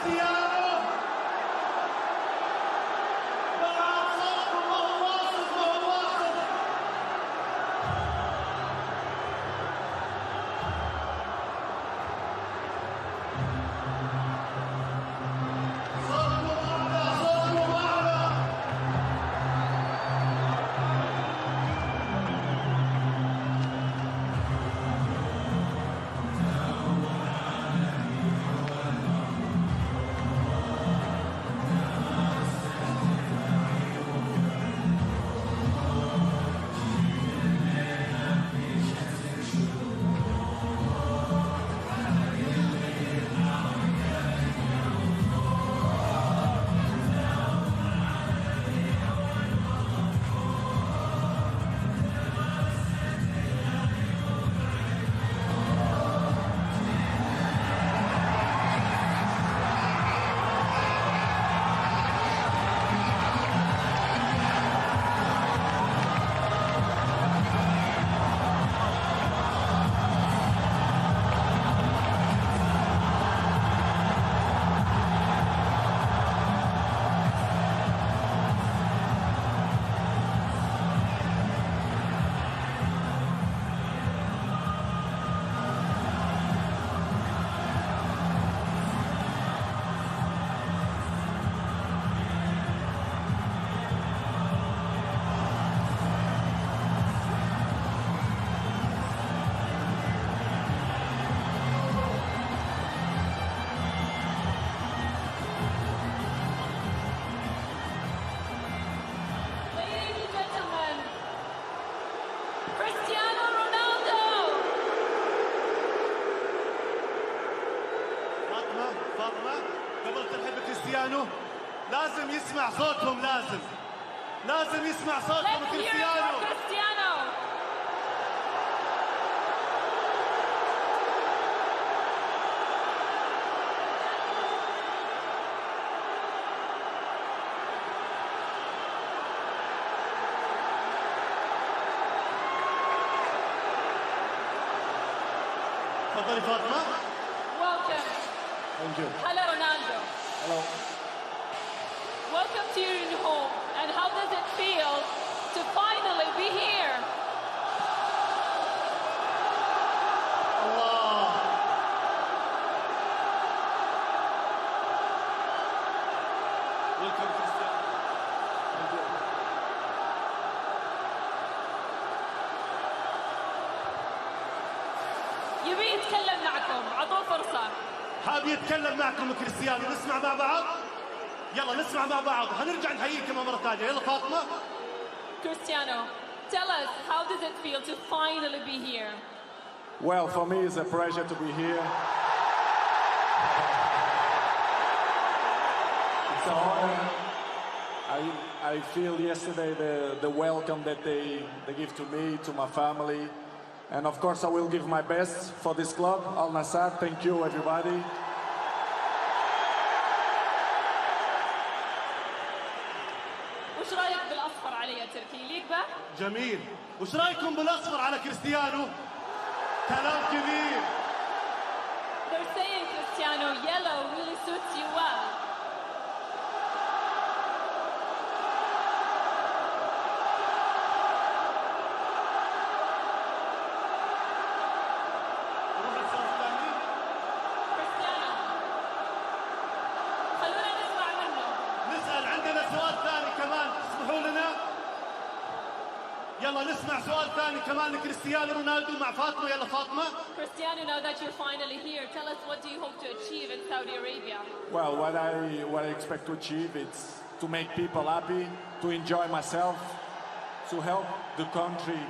كريستيانو. بعد صوتكم وهو واصل. Cristiano Ronaldo. فاطمة قبل ترحب كريستيانو لازم يسمع صوتهم، لازم يسمع صوتهم Let's hear it كريستيانو. for Cristiano. تفضلي فاطمة. Welcome. Thank you. Hello, Ronaldo. Hello. Welcome to your new home. And how does it feel to finally be here? الله. Welcome Cristiano. Thank you. يبي يتكلم معكم، عطوه فرصة. حاب يتكلم معكم كريستيانو، نسمع مع بعض. يلا نسمع مع بعض، هنرجع نحييكم مرة ثانية. يلا فاطمة. Cristiano, tell us, how does it feel to finally be here? Well, for me, it's a pleasure to be here. It's an honor. I feel yesterday the welcome that they give to me, to my family. And of course, I will give my best for this club, Al Nassr. Thank you, everybody. وش رايك بالاصفر علي يا تركي؟ يليق به؟ جميل. وش رايكم بالاصفر على كريستيانو؟ كلام كبير. They're saying, Cristiano, yellow really suits you well. نروح للسؤال الثاني. Cristiano, خلونا نسمع منه. نسأل، عندنا سؤال ثاني كمان، تسمحوا لنا؟ يلا نسمع سؤال ثاني كمان لكريستيانو رونالدو مع فاطمة. يلا فاطمة. Cristiano, now that you're finally here, tell us, what do you hope to achieve in Saudi Arabia? Well, what I expect to achieve is to make people happy, to enjoy myself, to help the country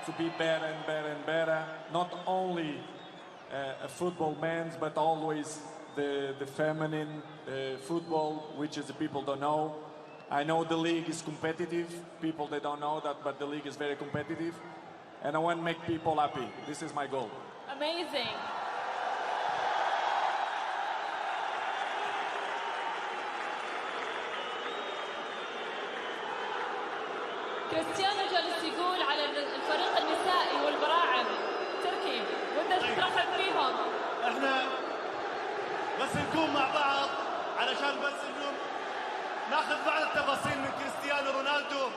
to be better and better and better. Not only a football man's, but always the feminine football, which is the people don't know. I know the league is competitive. People, they don't know that, but the league is very competitive. And I want to make people happy. This is my goal. Amazing. كريستيانو جالس يقول على الفريق النسائي والبراعم. تركي، ودك ترحب فيهم. احنا بس نكون مع بعض علشان بس انه ناخذ بعض التفاصيل من كريستيانو رونالدو.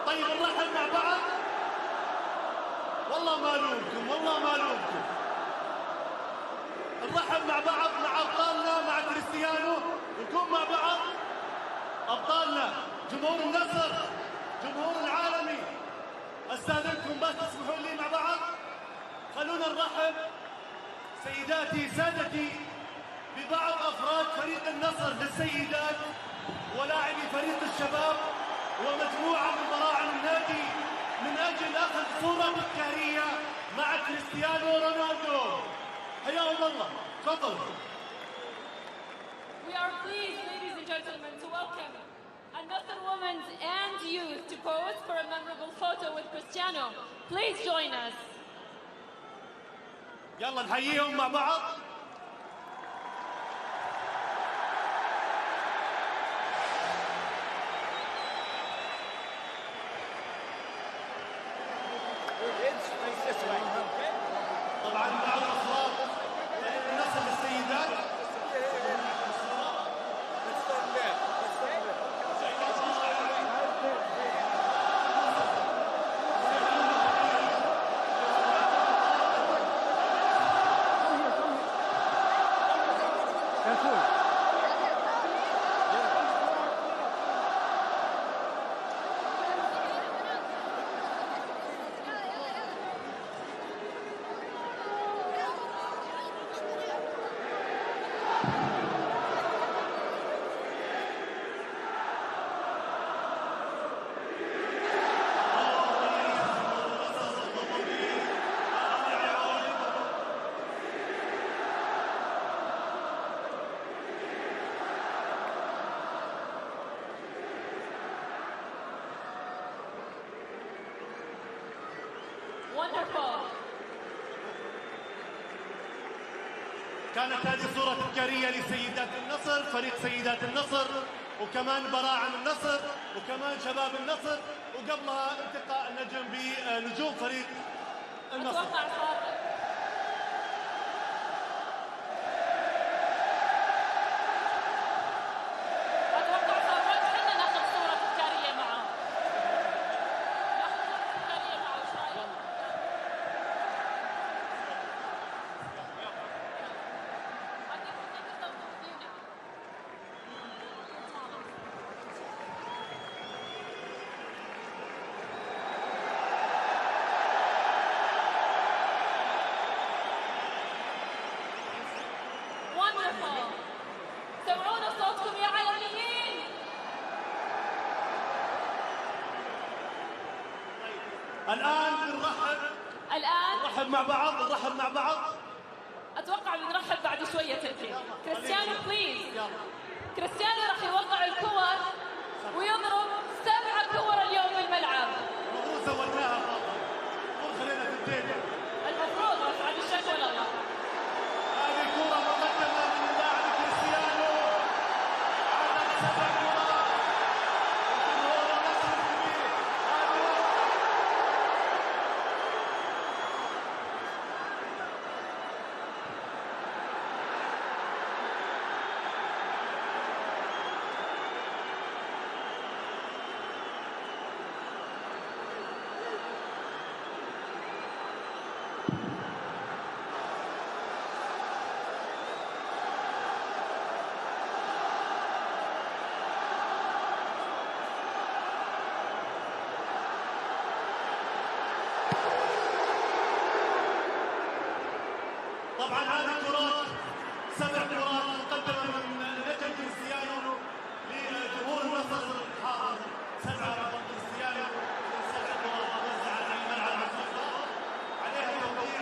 طيب نرحب مع بعض. والله ما لومكم، والله ما لومكم. نرحب مع بعض مع ابطالنا، مع كريستيانو، نكون مع بعض ابطالنا جمهور النصر، جمهور العالمي. استاذنكم بس تسمحوا لي مع بعض، خلونا نرحب سيداتي سادتي ببعض افراد فريق النصر للسيدات ولاعبي فريق الشباب ومجموعه من براعم النادي من اجل اخذ صوره تذكاريه مع كريستيانو رونالدو. حياهم الله، تفضل. We are pleased, ladies and gentlemen, to welcome another women and youth to pose for a memorable photo with Cristiano. Please join us. يلا نحييهم مع بعض. طبعا بعض اصوات النصر للسيدات. Wonderful. كانت هذه صورة تذكارية لسيدات النصر، فريق سيدات النصر، وكمان براعم النصر، وكمان شباب النصر، وقبلها التقاء النجم بنجوم فريق النصر. أتوقع صار وقت حنا ناخذ صورة تذكارية معه. ناخذ صورة تذكارية معه، إيش رأيك؟ I think we'll take a selfie with you now. Wonderful. سمعونا صوتكم يا عالميين. الآن بنرحب الآن مع بعض، نرحب مع بعض. أتوقع بنرحب بعد شوية تركي. كريستيانو بليز. يلا كريستيانو راح يوقع الكور ويضرب 7 كور اليوم بالملعب. المفروض سويناها فاضل، المفروض خلينا في التيبل. المفروض بس عاد الشك ولا لا. هذه كرة مقدمة من اللاعب كريستيانو، عدد 7 كرات. الجمهور النصر الكبير. طبعا هذه كرات 7 كرات مقدمه من نجم كريستيانو لجمهور النصر الحاضر. 7 رقم كريستيانو، 7 كرات وزعت على الملعب، عليها توقيع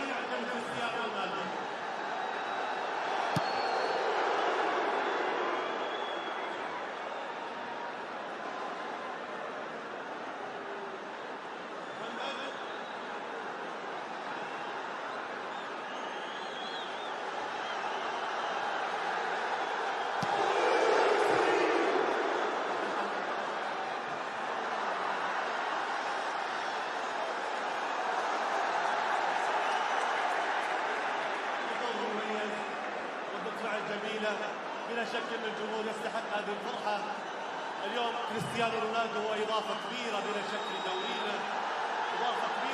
دورينا. بلا شك ان الجمهور يستحق هذه الفرحه. اليوم كريستيانو رونالدو هو اضافه كبيره بلا شك لدورينا، اضافه كبيره